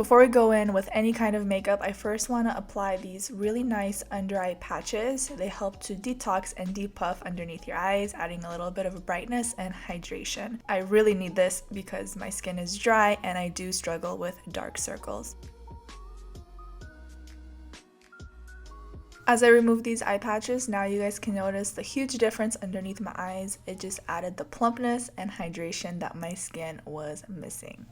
Before we go in with any kind of makeup, I first want to apply these really nice under eye patches. They help to detox and depuff underneath your eyes, adding a little bit of brightness and hydration. I really need this because my skin is dry and I do struggle with dark circles. As I remove these eye patches, now you guys can notice the huge difference underneath my eyes. It just added the plumpness and hydration that my skin was missing.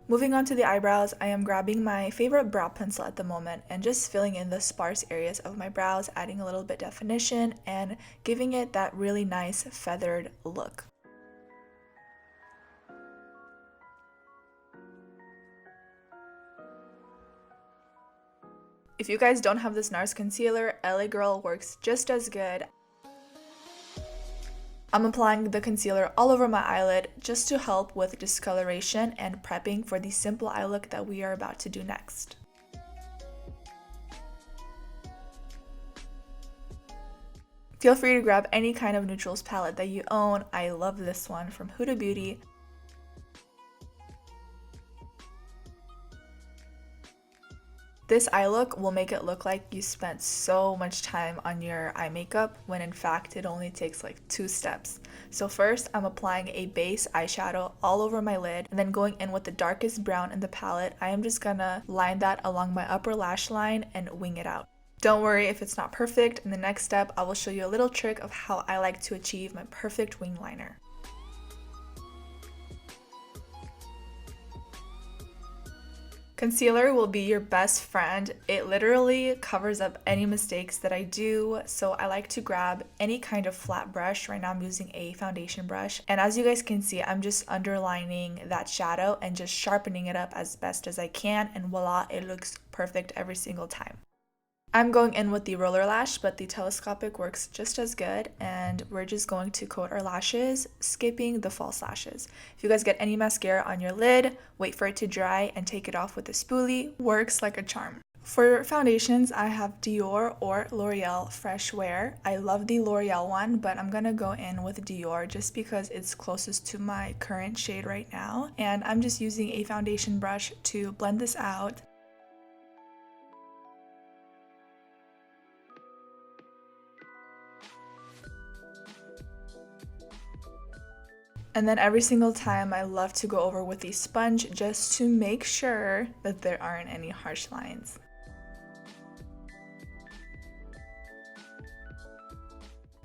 Moving on to the eyebrows, I am grabbing my favorite brow pencil at the moment and just filling in the sparse areas of my brows, adding a little bit definition and giving it that really nice feathered look. If you guys don't have this NARS concealer, LA Girl works just as good. I'm applying the concealer all over my eyelid just to help with discoloration and prepping for the simple eye look that we are about to do next. Feel free to grab any kind of neutrals palette that you own. I love this one from Huda Beauty. This eye look will make it look like you spent so much time on your eye makeup when in fact it only takes like 2 steps. So first I'm applying a base eyeshadow all over my lid and then going in with the darkest brown in the palette. I am just gonna line that along my upper lash line and wing it out. Don't worry if it's not perfect. In the next step I will show you a little trick of how I like to achieve my perfect wing liner. Concealer will be your best friend. It literally covers up any mistakes that I do, so I like to grab any kind of flat brush. Right now I'm using a foundation brush, and as you guys can see, I'm just underlining that shadow and just sharpening it up as best as I can, and voila, it looks perfect every single time. I'm going in with the roller lash, but the telescopic works just as good, and we're just going to coat our lashes, skipping the false lashes. If you guys get any mascara on your lid, wait for it to dry and take it off with a spoolie. Works like a charm. For foundations, I have Dior or L'Oreal Fresh Wear. I love the L'Oreal one, but I'm gonna go in with Dior just because it's closest to my current shade right now. And I'm just using a foundation brush to blend this out. And then every single time I love to go over with a sponge just to make sure that there aren't any harsh lines.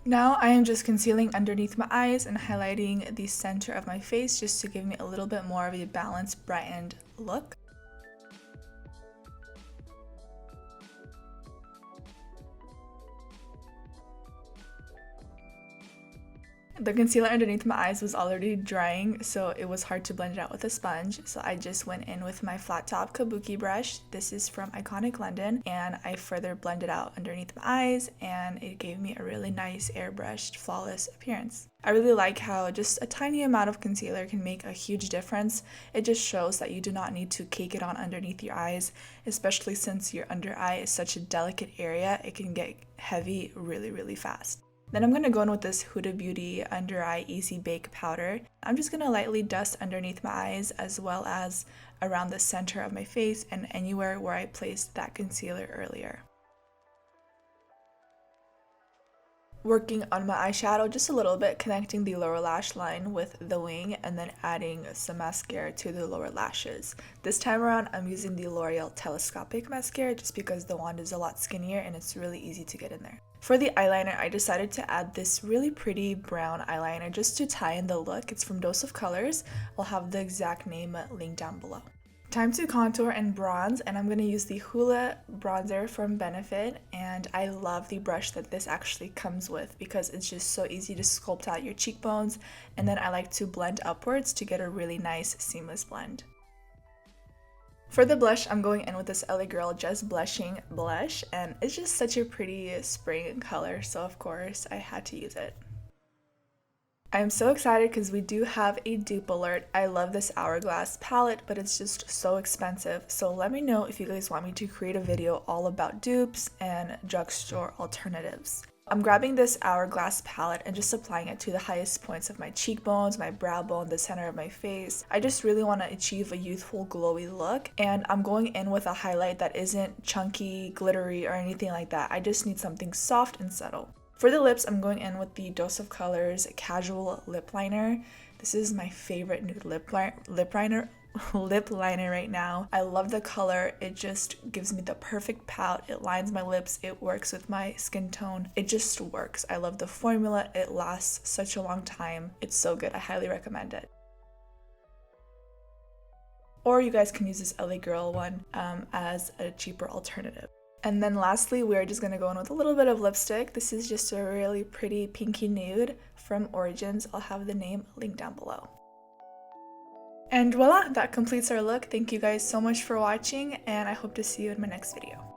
Now I am just concealing underneath my eyes and highlighting the center of my face just to give me a little bit more of a balanced, brightened look. The concealer underneath my eyes was already drying, so it was hard to blend it out with a sponge. So I just went in with my flat top kabuki brush. This is from Iconic London, and I further blended out underneath my eyes, and it gave me a really nice airbrushed, flawless appearance. I really like how just a tiny amount of concealer can make a huge difference. It just shows that you do not need to cake it on underneath your eyes, especially since your under eye is such a delicate area. It can get heavy really, really fast. Then I'm going to go in with this Huda Beauty Under Eye Easy Bake Powder. I'm just going to lightly dust underneath my eyes as well as around the center of my face and anywhere where I placed that concealer earlier. Working on my eyeshadow just a little bit, connecting the lower lash line with the wing and then adding some mascara to the lower lashes. This time around I'm using the L'Oreal Telescopic mascara just because the wand is a lot skinnier and it's really easy to get in there. For the eyeliner, I decided to add this really pretty brown eyeliner just to tie in the look. It's from Dose of Colors. I'll have the exact name linked down below. Time to contour and bronze, and I'm going to use the Hoola bronzer from Benefit, and I love the brush that this actually comes with because it's just so easy to sculpt out your cheekbones, and then I like to blend upwards to get a really nice seamless blend. For the blush, I'm going in with this LA Girl Just Blushing blush, and it's just such a pretty spring color, so of course I had to use it. I'm so excited because we do have a dupe alert. I love this Hourglass palette, but it's just so expensive, so let me know if you guys want me to create a video all about dupes and drugstore alternatives. I'm grabbing this Hourglass palette and just applying it to the highest points of my cheekbones, my brow bone, the center of my face. I just really want to achieve a youthful, glowy look, and I'm going in with a highlight that isn't chunky, glittery, or anything like that. I just need something soft and subtle. For the lips, I'm going in with the Dose of Colors Casual Lip Liner. This is my favorite nude lip liner right now. I love the color. It just gives me the perfect pout. It lines my lips. It works with my skin tone. It just works. I love the formula. It lasts such a long time. It's so good. I highly recommend it. Or you guys can use this LA Girl one as a cheaper alternative. And then lastly, we're just going to go in with a little bit of lipstick. This is just a really pretty pinky nude from Origins. I'll have the name linked down below. And voila, that completes our look. Thank you guys so much for watching, and I hope to see you in my next video.